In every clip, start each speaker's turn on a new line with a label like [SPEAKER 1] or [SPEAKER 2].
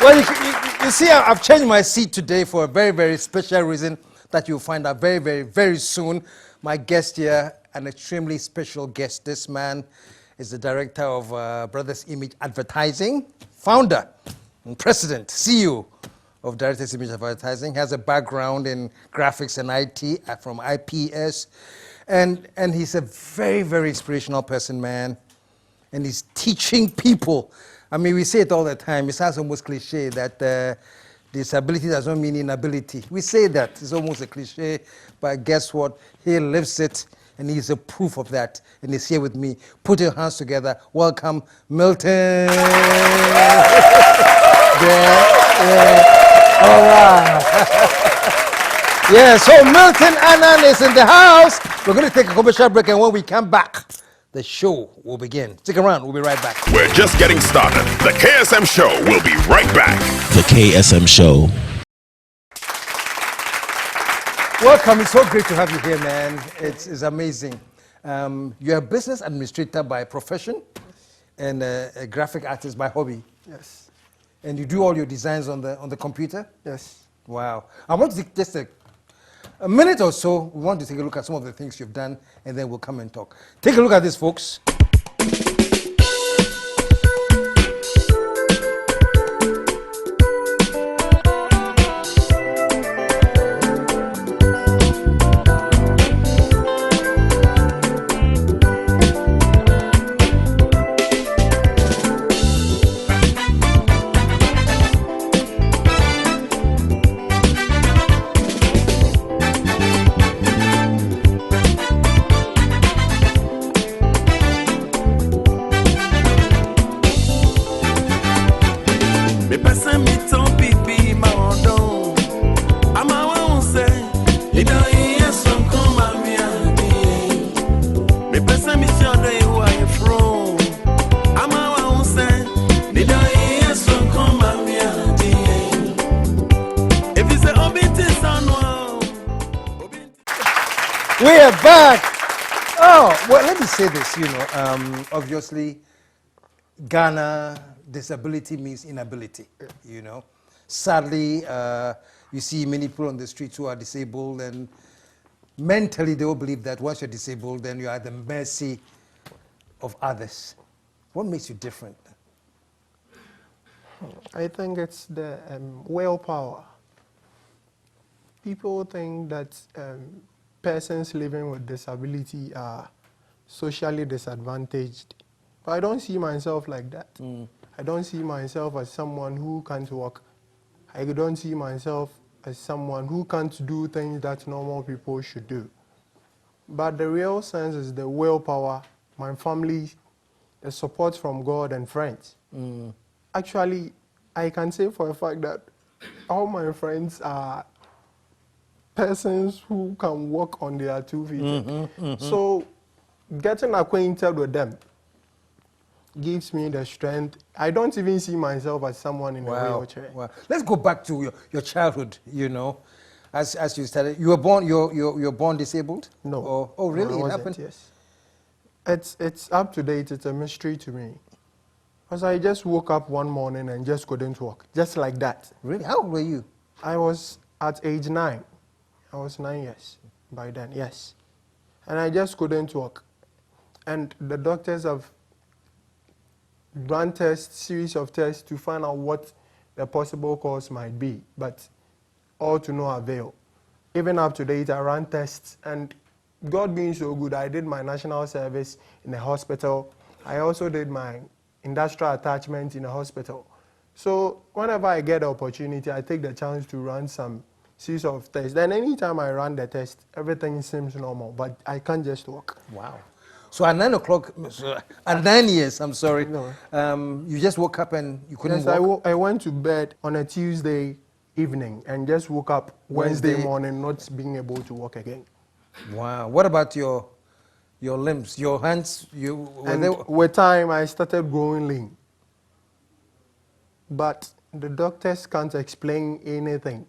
[SPEAKER 1] Well, you see, I've changed my seat today for a very, very special reason that you'll find out very, very, very soon. My guest here, an extremely special guest. This man is the director of Brothers Image Advertising, founder and president, CEO of Directors Image Advertising, has a background in graphics and IT from IPS, and he's a very, very inspirational person, man, and he's teaching people. I mean, we say it all the time. It sounds almost cliche that disability does not mean inability. We say that. It's almost a cliche, but guess what? He lives it, and he's a proof of that. And he's here with me. Put your hands together. Welcome, Milton. All right. Yeah, so Milton Anane is in the house. We're going to take a commercial break, and when we come back, the show will begin. Stick around, we'll be right back.
[SPEAKER 2] We're just getting started. The KSM Show will be right back.
[SPEAKER 3] The KSM Show.
[SPEAKER 1] Welcome, it's so great to have you here, man. It's amazing. You're a business administrator by profession and a graphic artist by hobby.
[SPEAKER 4] Yes.
[SPEAKER 1] And you do all your designs on the computer?
[SPEAKER 4] Yes.
[SPEAKER 1] Wow. I want to take just a minute or so. We want to take a look at some of the things you've done, and then we'll come and talk. Take a look at this, folks. We are back. Oh, well, let me say this, obviously, Ghana, disability means inability, Sadly, you see many people on the streets who are disabled, and mentally they all believe that once you're disabled, then you're at the mercy of others. What makes you different?
[SPEAKER 4] I think it's the willpower. People think that persons living with disability are socially disadvantaged. But I don't see myself like that. I don't see myself as someone who can't walk. I don't see myself as someone who can't do things that normal people should do. But the real sense is the willpower, my family, the support from God and friends. Actually, I can say for a fact that all my friends are persons who can walk on their 2 feet. So getting acquainted with them gives me the strength. I don't even see myself as someone in a wheelchair.
[SPEAKER 1] Wow. Let's go back to your childhood, As you started, you were born, you're born disabled?
[SPEAKER 4] No.
[SPEAKER 1] Oh, really?
[SPEAKER 4] No,
[SPEAKER 1] it happened?
[SPEAKER 4] Yes. It's up to date. It's a mystery to me. Because I just woke up one morning and just couldn't walk. Just like that.
[SPEAKER 1] Really? How old were you?
[SPEAKER 4] I was at age 9. I was 9 years by then, yes. And I just couldn't walk. And the doctors have run series of tests to find out what the possible cause might be, but all to no avail. Even up to date, I ran tests, and God being so good, I did my national service in the hospital. I also did my industrial attachment in a hospital. So whenever I get the opportunity, I take the chance to run some series of tests. Then anytime I run the test, everything seems normal, but I can't just walk.
[SPEAKER 1] Wow. So at 9 o'clock, at 9 years, I'm sorry,
[SPEAKER 4] No.
[SPEAKER 1] You just woke up and you couldn't walk?
[SPEAKER 4] I went to bed on a Tuesday evening and just woke up Wednesday morning not being able to walk again.
[SPEAKER 1] Wow. What about your limbs, your hands?
[SPEAKER 4] With time, I started growing lean. But the doctors can't explain anything.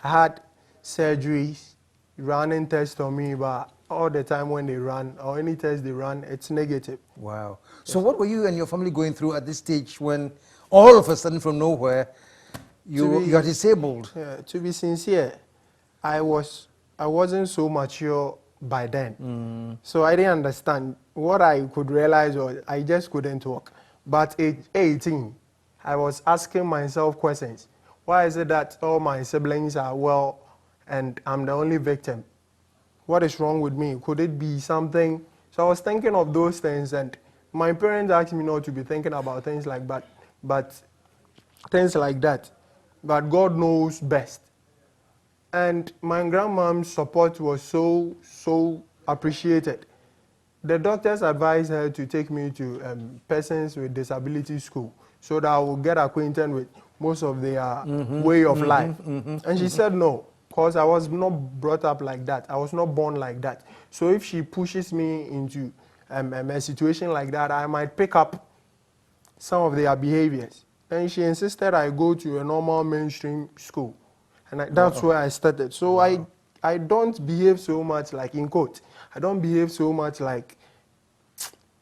[SPEAKER 4] I had surgeries, running tests on me, but all the time when they run, or any test they run, it's negative.
[SPEAKER 1] Wow. So what were you and your family going through at this stage when all of a sudden from nowhere You're disabled.
[SPEAKER 4] To be sincere, I wasn't so mature by then. So I didn't understand. What I could realize was I just couldn't walk. But at 18, I was asking myself questions. Why is it that all my siblings are well and I'm the only victim? What is wrong with me? Could it be something? So I was thinking of those things, and my parents asked me not to be thinking about things like that, but But God knows best. And my grandmom's support was so appreciated. The doctors advised her to take me to persons with disability school so that I will get acquainted with most of their way of life. And she said no, because I was not brought up like that. I was not born like that. So if she pushes me into a situation like that, I might pick up some of their behaviors. And she insisted I go to a normal mainstream school. And that's where I started. So I don't behave so much like, in quote, I don't behave so much like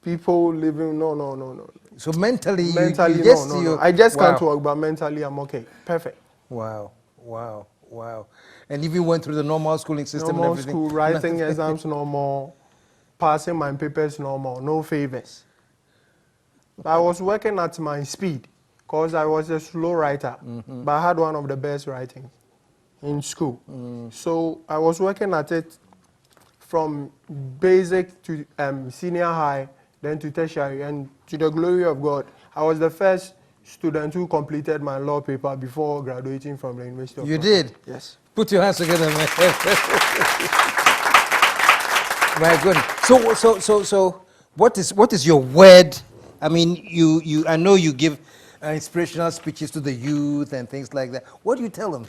[SPEAKER 4] people living, no.
[SPEAKER 1] So mentally,
[SPEAKER 4] Mentally,
[SPEAKER 1] you just,
[SPEAKER 4] no. I just
[SPEAKER 1] wow.
[SPEAKER 4] can't work, but mentally I'm okay. Perfect.
[SPEAKER 1] Wow. And if you went through the normal schooling system
[SPEAKER 4] Normal
[SPEAKER 1] and everything.
[SPEAKER 4] school, writing exams normal, passing my papers normal, no favors. I was working at my speed because I was a slow writer, but I had one of the best writings in school. So I was working at it from basic to senior high, then to tertiary, and to the glory of God, I was the first student who completed my law paper before graduating from the University of
[SPEAKER 1] You
[SPEAKER 4] Ghana.
[SPEAKER 1] did?
[SPEAKER 4] Yes.
[SPEAKER 1] Put your hands together, man. My goodness. So what is your word? I mean, I know you give inspirational speeches to the youth and things like that. What do you tell them?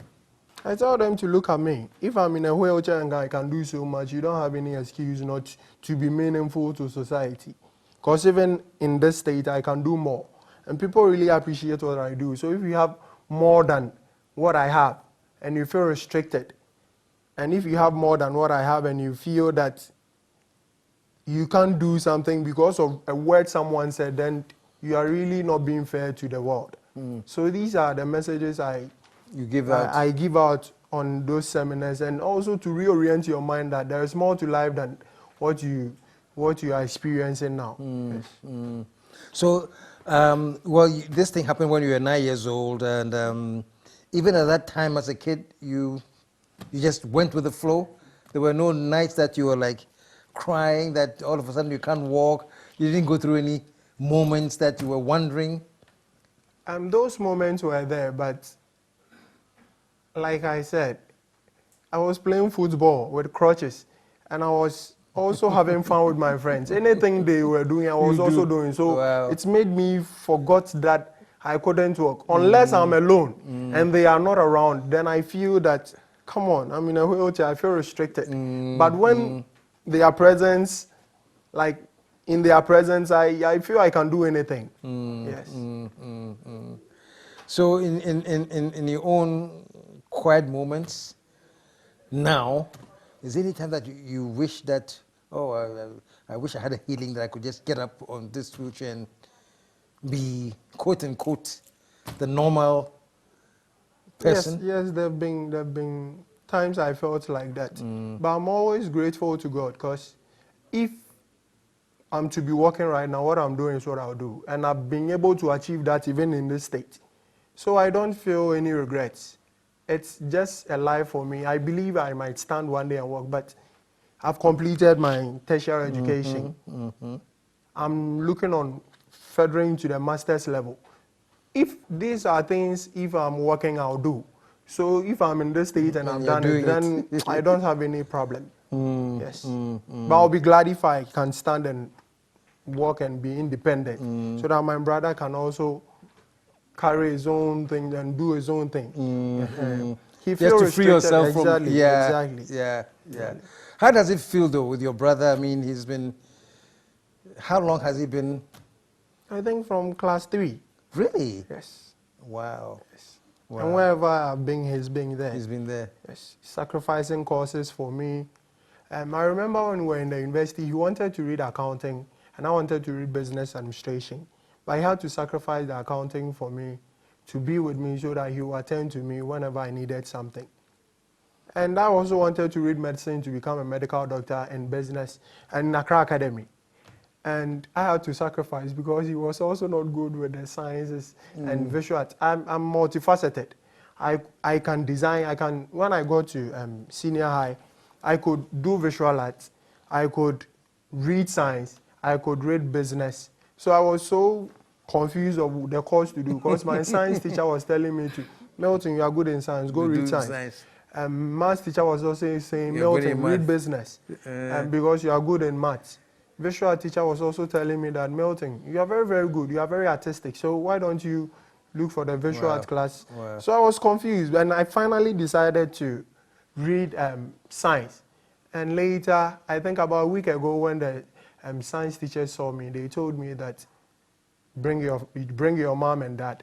[SPEAKER 4] I tell them to look at me. If I'm in a wheelchair and I can do so much, you don't have any excuse not to be meaningful to society. Because even in this state, I can do more. And people really appreciate what I do. So if you have more than what I have and you feel restricted, and if you have more than what I have and you feel that you can't do something because of a word someone said, then you are really not being fair to the world. So these are the messages I give out on those seminars, and also to reorient your mind that there is more to life than what you are experiencing now. Yes.
[SPEAKER 1] So, this thing happened when you were 9 years old, and even at that time as a kid, you just went with the flow. There were no nights that you were like crying, that all of a sudden you can't walk. You didn't go through any moments that you were wondering.
[SPEAKER 4] Those moments were there, but like I said, I was playing football with crutches, and I was also having fun with my friends. Anything they were doing, I was also doing. So it's made me forgot that I couldn't walk. Unless I'm alone and they are not around, then I feel that, come on, I'm in a wheelchair, I feel restricted. But when they are present, like in their presence, I feel I can do anything. Yes.
[SPEAKER 1] So in your own quiet moments now, is there any time that you wish that, I wish I had a healing that I could just get up on this wheelchair and be, quote unquote, the normal person?
[SPEAKER 4] Yes, there have been times I felt like that. But I'm always grateful to God, because if I'm to be working right now, what I'm doing is what I'll do. And I've been able to achieve that even in this state. So I don't feel any regrets. It's just a life for me. I believe I might stand one day and work, but I've completed my tertiary education. I'm looking on furthering to the master's level. If these are things, if I'm working, I'll do. So if I'm in this state and I've done it, then I don't have any problem. Yes. But I'll be glad if I can stand and work and be independent, so that my brother can also carry his own thing and do his own thing. He feels
[SPEAKER 1] to free yourself
[SPEAKER 4] exactly,
[SPEAKER 1] from...
[SPEAKER 4] exactly.
[SPEAKER 1] Yeah. How does it feel, though, with your brother? I mean, he's been... How long has he been?
[SPEAKER 4] I think from class 3.
[SPEAKER 1] Really?
[SPEAKER 4] Yes.
[SPEAKER 1] Wow.
[SPEAKER 4] Yes.
[SPEAKER 1] Wow.
[SPEAKER 4] And wherever I've been, he's been there.
[SPEAKER 1] He's been there.
[SPEAKER 4] Yes. Sacrificing courses for me. I remember when we were in the university, he wanted to read accounting, and I wanted to read business administration. But he had to sacrifice the accounting for me to be with me so that he will attend to me whenever I needed something. And I also wanted to read medicine to become a medical doctor in business and in Accra Academy. And I had to sacrifice because he was also not good with the sciences and visual arts. I'm multifaceted. I can design, when I got to senior high, I could do visual arts, I could read science, I could read business. So I was so confused of the course to do because my science teacher was telling me to, Milton, you are good in science, go read science. Maths teacher was also saying, Milton, read business because you are good in maths. Visual teacher was also telling me that, Milton, you are very, very good, you are very artistic, so why don't you look for the visual art class? So I was confused, and I finally decided to read science. And later, I think about a week ago, when the science teacher saw me, they told me that bring your mom and dad.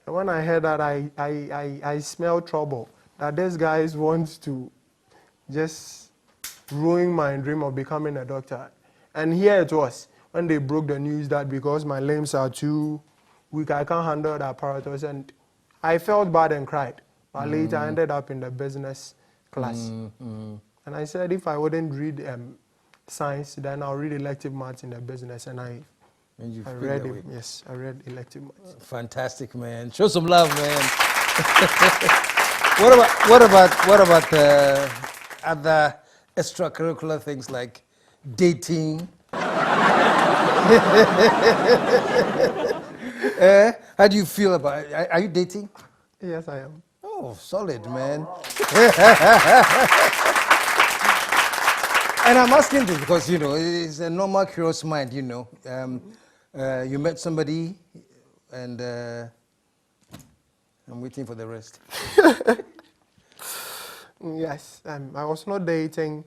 [SPEAKER 4] And when I heard that, I smelled trouble. That these guys want to just ruin my dream of becoming a doctor. And here it was when they broke the news that because my limbs are too weak, I can't handle the apparatus, and I felt bad and cried. But later, I ended up in the business class. And I said if I wouldn't read science, then I'll read elective maths in the business, and I read it. Yes, I read elective maths.
[SPEAKER 1] Fantastic, man. Show some love, man. What about other extracurricular things like dating? How do you feel about it? Are you dating?
[SPEAKER 4] Yes, I am.
[SPEAKER 1] Oh, solid, man. And I'm asking this because, it's a normal curious mind, you met somebody and I'm waiting for the rest.
[SPEAKER 4] Yes, I was not dating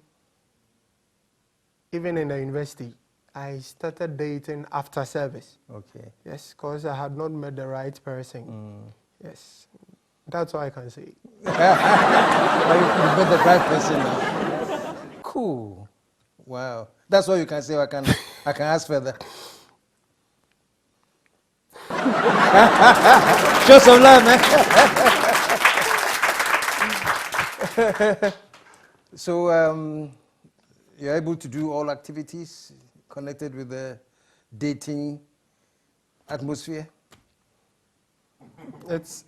[SPEAKER 4] even in the university. I started dating after service.
[SPEAKER 1] Okay.
[SPEAKER 4] Yes, because I had not met the right person. Yes, that's all I can say.
[SPEAKER 1] You met the right person now. Cool. Wow. That's all you can say. I can ask further. Show some love, man. So, you're able to do all activities connected with the dating atmosphere?
[SPEAKER 4] It's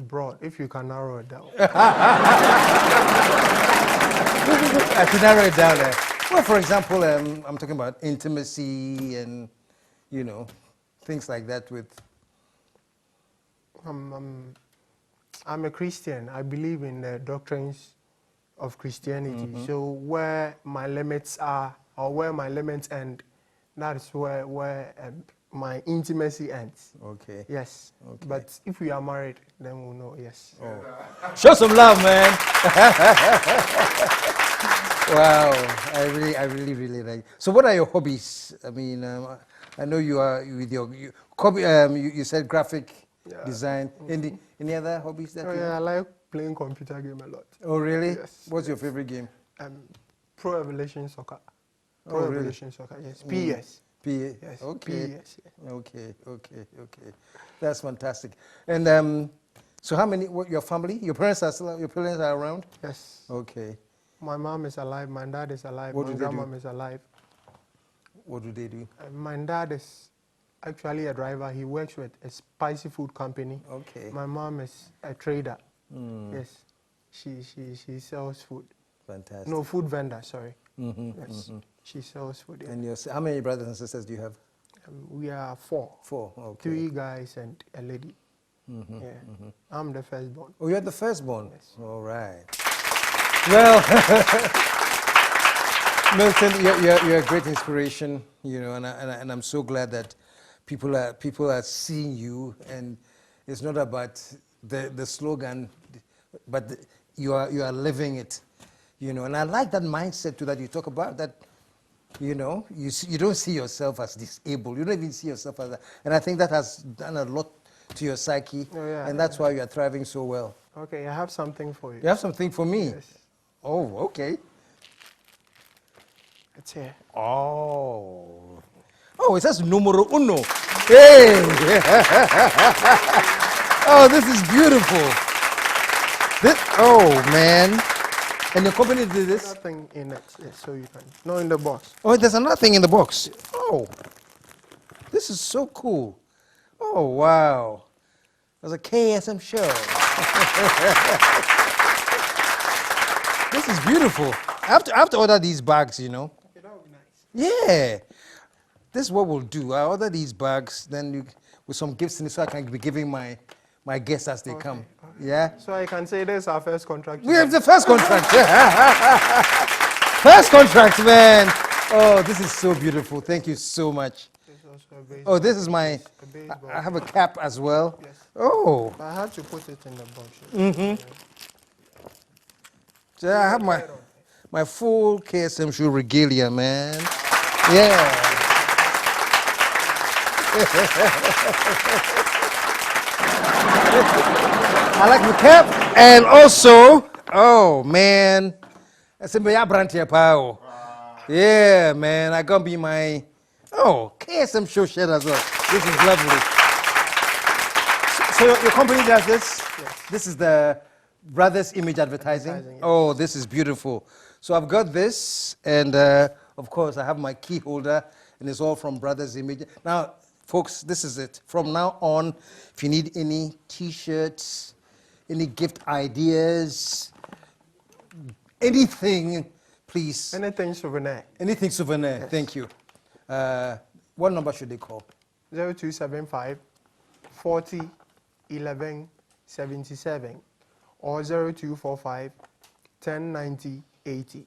[SPEAKER 4] broad, if you can narrow it down.
[SPEAKER 1] I can narrow it down there. Well, for example, I'm talking about intimacy and, things like that with...
[SPEAKER 4] I'm a Christian. I believe in the doctrines of Christianity. So where my limits are, or where my limits end, that is where my intimacy ends.
[SPEAKER 1] Okay.
[SPEAKER 4] Yes.
[SPEAKER 1] Okay.
[SPEAKER 4] But if we are married, then we'll know, yes.
[SPEAKER 1] Oh. Show some love, man. Wow. I really like it. So what are your hobbies? I mean, I know you are with you said graphic design. Any other hobbies that you have?
[SPEAKER 4] I like playing computer game a lot.
[SPEAKER 1] Oh, really?
[SPEAKER 4] Yes.
[SPEAKER 1] What's your favorite game?
[SPEAKER 4] Pro Evolution Soccer.
[SPEAKER 1] Pro really?
[SPEAKER 4] Evolution Soccer, yes. PES.
[SPEAKER 1] PES.
[SPEAKER 4] Yes.
[SPEAKER 1] Okay.
[SPEAKER 4] PES, yeah.
[SPEAKER 1] Okay. That's fantastic. And so how many? Your family? Your parents are around?
[SPEAKER 4] Yes.
[SPEAKER 1] Okay.
[SPEAKER 4] My mom is alive. My dad is alive.
[SPEAKER 1] What
[SPEAKER 4] my
[SPEAKER 1] do they
[SPEAKER 4] grandmom
[SPEAKER 1] do?
[SPEAKER 4] is alive.
[SPEAKER 1] What do they do?
[SPEAKER 4] My dad is actually a driver. He works with a spicy food company.
[SPEAKER 1] Okay.
[SPEAKER 4] My mom is a trader. Yes. She sells food.
[SPEAKER 1] Fantastic.
[SPEAKER 4] No, food vendor, sorry. Yes. She sells food. Yeah.
[SPEAKER 1] And how many brothers and sisters do you have?
[SPEAKER 4] We are 4.
[SPEAKER 1] 4. Okay.
[SPEAKER 4] 3 guys and a lady. Yeah. I'm the firstborn.
[SPEAKER 1] Oh, you're the firstborn?
[SPEAKER 4] Yes.
[SPEAKER 1] All right. Well, Milton, you're a great inspiration, and I'm so glad that people are seeing you, and it's not about the slogan, but you are living it, and I like that mindset too that you talk about, that you don't see yourself as disabled, you don't even see yourself as that, and I think that has done a lot to your psyche, and that's why you are thriving so well.
[SPEAKER 4] Okay, I have something for you.
[SPEAKER 1] You have something for me?
[SPEAKER 4] Yes.
[SPEAKER 1] Oh, okay.
[SPEAKER 4] It's here.
[SPEAKER 1] Oh, it says numero uno. Hey! Oh, this is beautiful. Oh, man. And your company did this?
[SPEAKER 4] Nothing in it, yes, so you can. No, in the box.
[SPEAKER 1] Oh, there's another thing in the box. Oh, this is so cool. Oh, wow. There's a KSM show. This is beautiful. I have to order these bags, you know.
[SPEAKER 4] Okay, that would be nice.
[SPEAKER 1] Yeah. This is what we'll do. I order these bags, then with some gifts in it so I can be giving my guests as they come.
[SPEAKER 4] Okay.
[SPEAKER 1] Yeah?
[SPEAKER 4] So I can say this is our first contract.
[SPEAKER 1] We have the first contract. First contract, man. Oh, this is so beautiful. Thank you so much.
[SPEAKER 4] This is also a baseball.
[SPEAKER 1] Oh, this is my,
[SPEAKER 4] A baseball.
[SPEAKER 1] I have a cap as well.
[SPEAKER 4] Yes.
[SPEAKER 1] Oh,
[SPEAKER 4] But I had to put it in the box.
[SPEAKER 1] so I have my full KSM show regalia, man. Yeah. I like the cap, and also, oh man, yeah, man, I gonna be my KSM show shirt as well. This is lovely. So your company does this?
[SPEAKER 4] Yes.
[SPEAKER 1] This is the Brothers Image Advertising.
[SPEAKER 4] Advertising, yes.
[SPEAKER 1] Oh, this is beautiful. So I've got this, and of course I have my key holder, and it's all from Brothers Image. Now, folks, this is it. From now on, if you need any T-shirts, any gift ideas, anything, please.
[SPEAKER 4] Anything souvenir.
[SPEAKER 1] Anything souvenir.
[SPEAKER 4] Yes.
[SPEAKER 1] Thank you. What number should they call?
[SPEAKER 4] 0275 40 11 77 or 0245 10 90 80.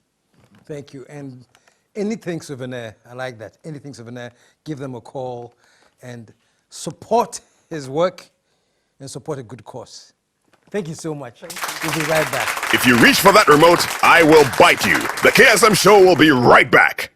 [SPEAKER 1] Thank you. And anything souvenir, I like that. Anything souvenir, give them a call and support his work and support a good cause. Thank you so much. We'll be right back.
[SPEAKER 2] If you reach for that remote, I will bite you. The KSM Show will be right back.